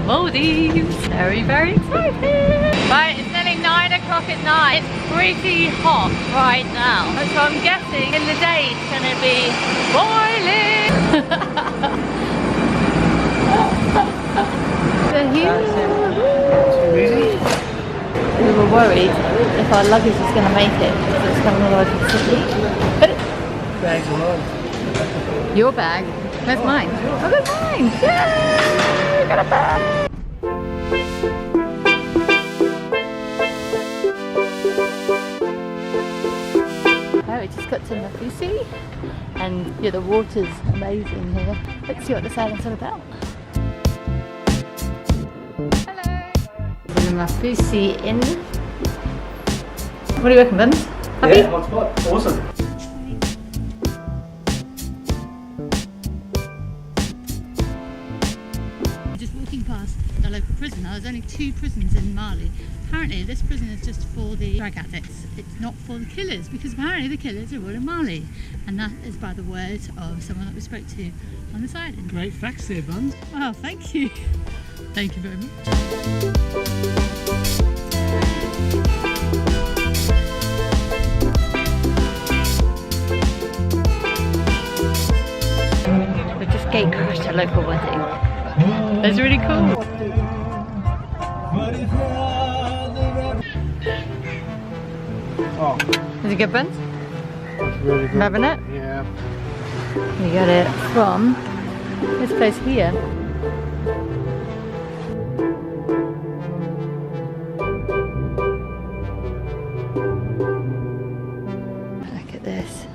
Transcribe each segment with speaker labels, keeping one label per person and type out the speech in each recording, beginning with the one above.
Speaker 1: Maldives. Very, very excited. Right, it's nearly 9 o'clock at night. It's pretty hot right now. So I'm guessing in the day it's gonna be boiling. We were worried if our luggage was going to make it because it's coming all the way from the city. But
Speaker 2: Bags are on.
Speaker 1: your bag? Where's mine? Oh, there's mine! Yay! We got a bag! Oh, we just got to Maafushi and yeah, the water's amazing here. Let's see what this island's all about. Maafushi Inn. What do you reckon, Buns? Happy?
Speaker 2: Yeah, hot spot. Awesome.
Speaker 1: Just walking past the local prison. Now, there's only 2 prisons in Mali. Apparently this prison is just for the drug addicts. It's not for the killers, because apparently the killers are all in Mali. And that is by the word of someone that we spoke to on this island.
Speaker 2: Great facts there, Buns.
Speaker 1: Wow, thank you. Thank you very much. We just gate crashed a local wedding. That's really cool.
Speaker 2: Oh,
Speaker 1: Is it good, Buns?
Speaker 2: that's really good.
Speaker 1: Loving it?
Speaker 2: Yeah.
Speaker 1: We got it from this place here. Look at this.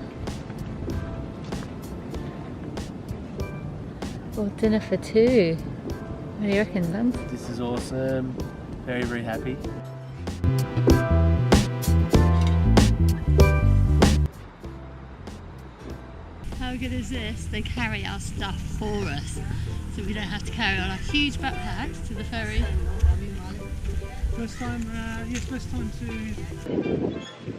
Speaker 1: Well, dinner for 2. What do you reckon, Buns?
Speaker 2: This is awesome. Very, very happy.
Speaker 1: How good is this? They carry our stuff for us, so we don't have to carry on our huge backpacks to the ferry.
Speaker 2: First time, yes, first time to...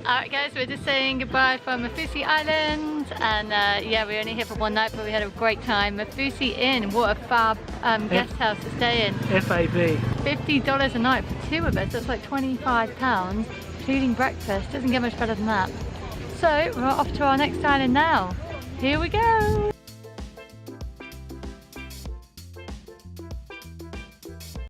Speaker 1: Alright guys, we're just saying goodbye from Maafushi Island, and yeah, we're only here for 1 night, but we had a great time. Maafushi Inn, what a fab guest house to stay in.
Speaker 2: FAB.
Speaker 1: $50 a night for 2 of us, that's like £25, including breakfast. Doesn't get much better than that. So, we're off to our next island now. Here we go!